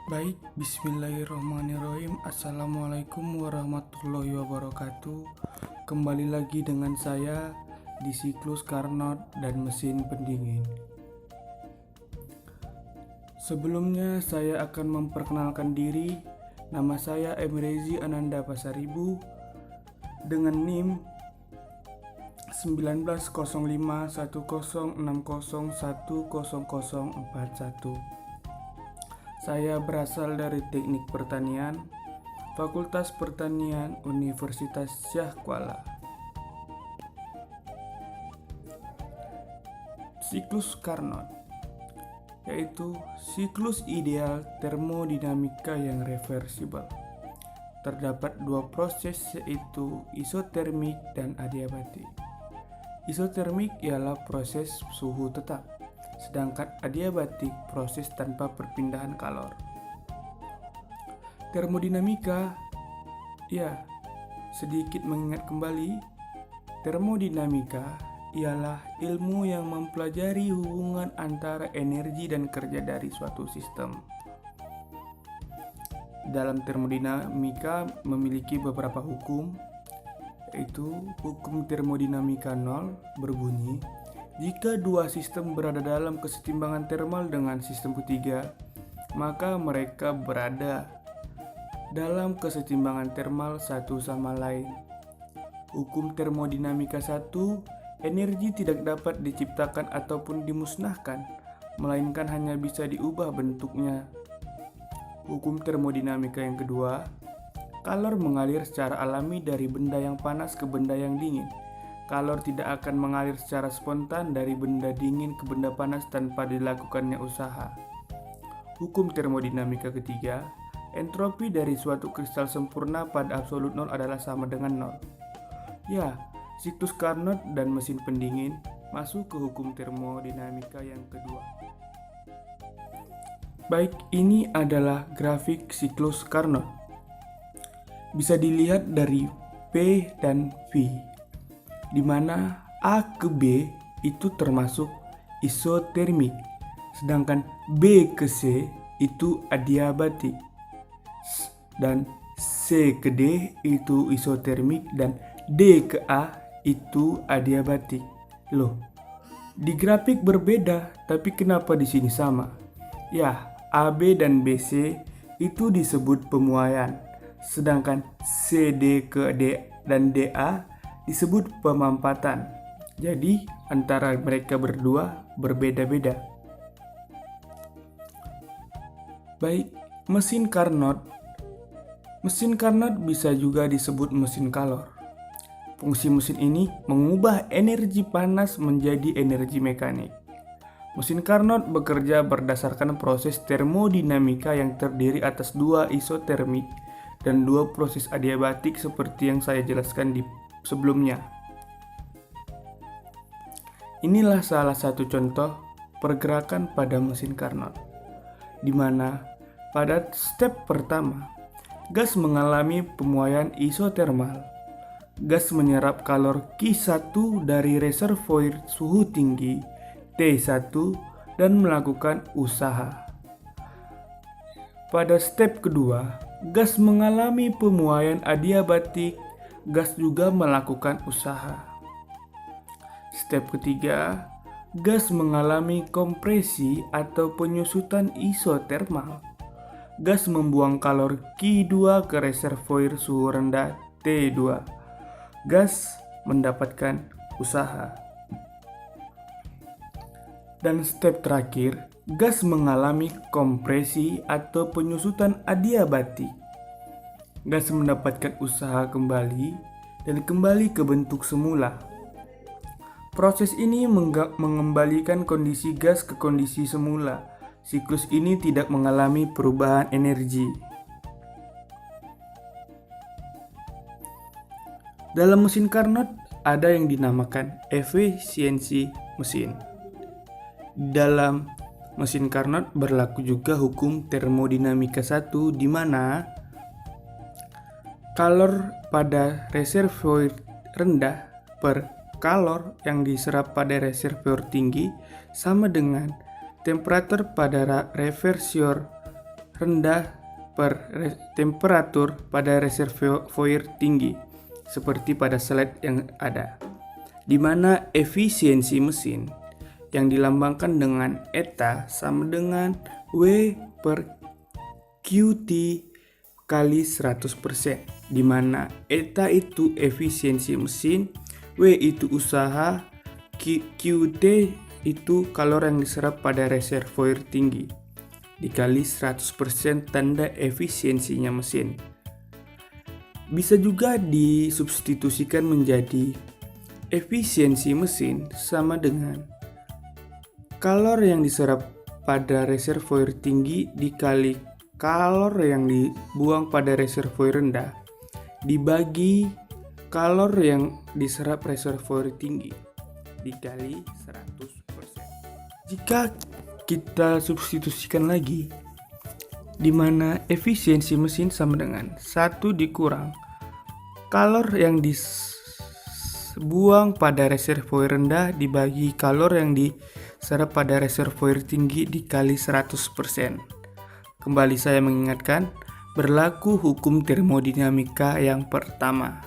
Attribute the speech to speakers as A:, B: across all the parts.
A: Baik, bismillahirrahmanirrahim. Assalamualaikum warahmatullahi wabarakatuh. Kembali lagi dengan saya di siklus Carnot dan mesin pendingin. Sebelumnya saya akan memperkenalkan diri. Nama saya Emrezi Ananda Pasaribu dengan NIM 190510601041. Saya berasal dari Teknik Pertanian, Fakultas Pertanian, Universitas Syah Kuala. Siklus Carnot yaitu siklus ideal termodinamika yang reversibel. Terdapat dua proses, yaitu isotermik dan adiabatik. Isotermik ialah proses suhu tetap, sedangkan adiabatik proses tanpa perpindahan kalor. Termodinamika, sedikit mengingat kembali, termodinamika ialah ilmu yang mempelajari hubungan antara energi dan kerja dari suatu sistem. Dalam termodinamika memiliki beberapa hukum, yaitu hukum termodinamika 0 berbunyi, jika dua sistem berada dalam kesetimbangan termal dengan sistem ketiga, maka mereka berada dalam kesetimbangan termal satu sama lain. Hukum termodinamika 1, energi tidak dapat diciptakan ataupun dimusnahkan, melainkan hanya bisa diubah bentuknya. Hukum termodinamika yang kedua, kalor mengalir secara alami dari benda yang panas ke benda yang dingin. Kalor tidak akan mengalir secara spontan dari benda dingin ke benda panas tanpa dilakukannya usaha. Hukum termodinamika ketiga, entropi dari suatu kristal sempurna pada absolut nol adalah sama dengan nol. Siklus Carnot dan mesin pendingin masuk ke hukum termodinamika yang kedua. Baik, ini adalah grafik siklus Carnot. Bisa dilihat dari P dan V, di mana A ke B itu termasuk isotermik, sedangkan B ke C itu adiabatik, dan C ke D itu isotermik, dan D ke A itu adiabatik. Di grafik berbeda, tapi kenapa di sini sama? AB dan BC itu disebut pemuaian, sedangkan CD ke D dan DA disebut pemampatan. Jadi antara mereka berdua berbeda-beda. Baik, mesin Carnot. Mesin Carnot bisa juga disebut mesin kalor. Fungsi mesin ini mengubah energi panas menjadi energi mekanik. Mesin Carnot bekerja berdasarkan proses termodinamika yang terdiri atas dua isotermik dan dua proses adiabatik seperti yang saya jelaskan di sebelumnya. Inilah salah satu contoh pergerakan pada mesin Carnot, di mana pada step pertama, gas mengalami pemuaian isotermal. Gas menyerap kalor Q1 dari reservoir suhu tinggi T1 dan melakukan usaha. Pada step kedua, gas mengalami pemuaian adiabatik. Gas juga melakukan usaha. Step ketiga, gas mengalami kompresi atau penyusutan isotermal. Gas membuang kalor Q2 ke reservoir suhu rendah T2. Gas mendapatkan usaha. Dan step terakhir, gas mengalami kompresi atau penyusutan adiabatik. Gas mendapatkan usaha kembali dan kembali ke bentuk semula. Proses ini mengembalikan kondisi gas ke kondisi semula. Siklus ini tidak mengalami perubahan energi. Dalam mesin Carnot ada yang dinamakan efisiensi mesin. Dalam mesin Carnot berlaku juga hukum termodinamika 1, di mana kalor pada reservoir rendah per kalor yang diserap pada reservoir tinggi sama dengan temperatur pada reservoir rendah per temperatur pada reservoir tinggi, seperti pada slide yang ada, di mana efisiensi mesin yang dilambangkan dengan eta sama dengan W per QT kali 100%, di mana eta itu efisiensi mesin, W itu usaha, QT itu kalori yang diserap pada reservoir tinggi, dikali 100% tanda efisiensinya mesin. Bisa juga disubstitusikan menjadi efisiensi mesin sama dengan kalori yang diserap pada reservoir tinggi dikali kalori yang dibuang pada reservoir rendah dibagi kalori yang diserap reservoir tinggi dikali 100%. Jika kita substitusikan lagi, di mana efisiensi mesin sama dengan 1 dikurang kalori yang dibuang pada reservoir rendah dibagi kalori yang diserap pada reservoir tinggi dikali 100%. Kembali saya mengingatkan, berlaku hukum termodinamika yang pertama.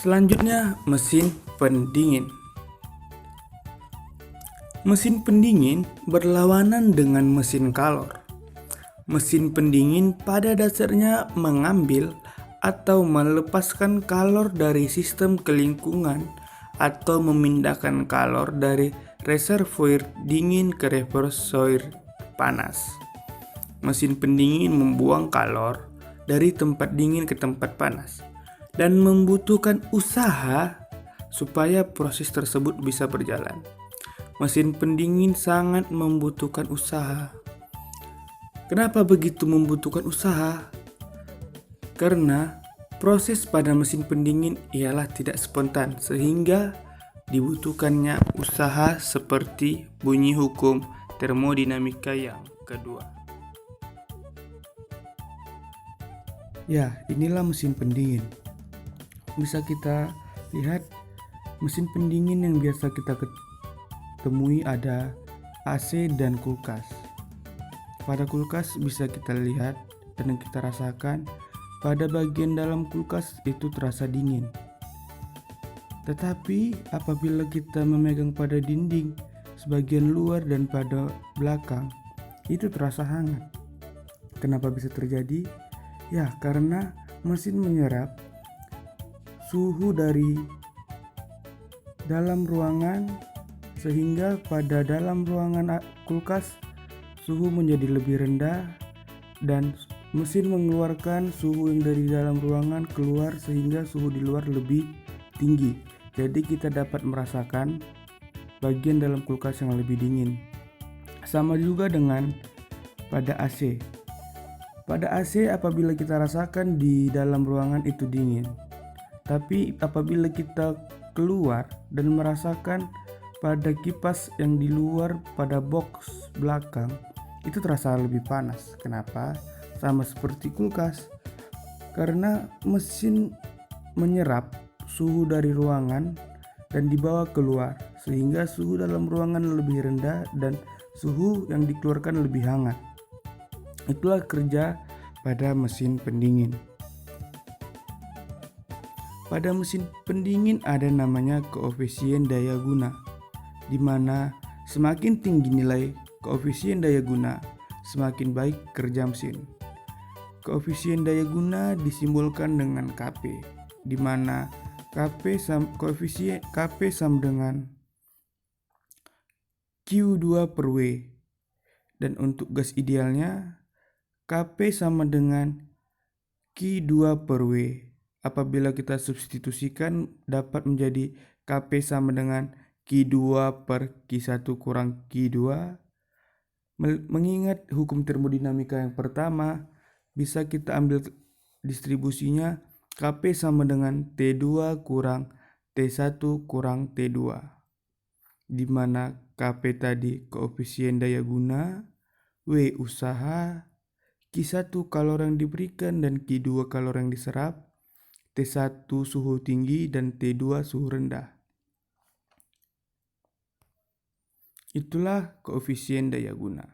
A: Selanjutnya, mesin pendingin. Mesin pendingin berlawanan dengan mesin kalor. Mesin pendingin pada dasarnya mengambil atau melepaskan kalor dari sistem kelingkungan atau memindahkan kalor dari reservoir dingin ke reservoir panas. Mesin pendingin membuang kalor dari tempat dingin ke tempat panas dan membutuhkan usaha supaya proses tersebut bisa berjalan. Mesin pendingin sangat membutuhkan usaha. Kenapa begitu membutuhkan usaha? Karena proses pada mesin pendingin ialah tidak spontan, sehingga dibutuhkannya usaha seperti bunyi hukum termodinamika yang kedua. Ya, inilah mesin pendingin. Bisa kita lihat mesin pendingin yang biasa kita temui ada AC dan kulkas. Pada kulkas bisa kita lihat dan kita rasakan pada bagian dalam kulkas itu terasa dingin. Tetapi apabila kita memegang pada dinding sebagian luar dan pada belakang, itu terasa hangat. Kenapa bisa terjadi? Ya, karena mesin menyerap suhu dari dalam ruangan sehingga pada dalam ruangan kulkas suhu menjadi lebih rendah dan mesin mengeluarkan suhu yang dari dalam ruangan keluar sehingga suhu di luar lebih tinggi. Jadi kita dapat merasakan bagian dalam kulkas yang lebih dingin. Sama juga dengan pada AC. Pada AC apabila kita rasakan di dalam ruangan itu dingin. Tapi apabila kita keluar dan merasakan pada kipas yang di luar pada box belakang, itu terasa lebih panas. Kenapa? Sama seperti kulkas. Karena mesin menyerap suhu dari ruangan dan dibawa keluar, sehingga suhu dalam ruangan lebih rendah dan suhu yang dikeluarkan lebih hangat. Itulah kerja pada mesin pendingin. Pada mesin pendingin ada namanya koefisien daya guna, di mana semakin tinggi nilai koefisien daya guna, semakin baik kerja mesin. Koefisien daya guna disimbolkan dengan Kp, di mana koefisien Kp sama dengan Q2 per W. Dan untuk gas idealnya Kp sama dengan Q2 per W. Apabila kita substitusikan dapat menjadi Kp sama dengan Q2 per Q1 kurang Q2. Mengingat hukum termodinamika yang pertama, bisa kita ambil distribusinya Kp sama dengan T2 kurang T1 kurang T2. Di mana Kp tadi koefisien daya guna, W usaha, Q1 kalori yang diberikan dan Q2 kalori yang diserap, T1 suhu tinggi dan T2 suhu rendah. Itulah koefisien daya guna.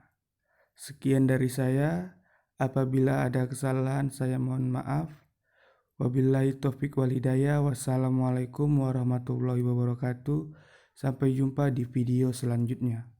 A: Sekian dari saya. Apabila ada kesalahan, saya mohon maaf. Wabillahi taufiq walhidayah. Wassalamualaikum warahmatullahi wabarakatuh. Sampai jumpa di video selanjutnya.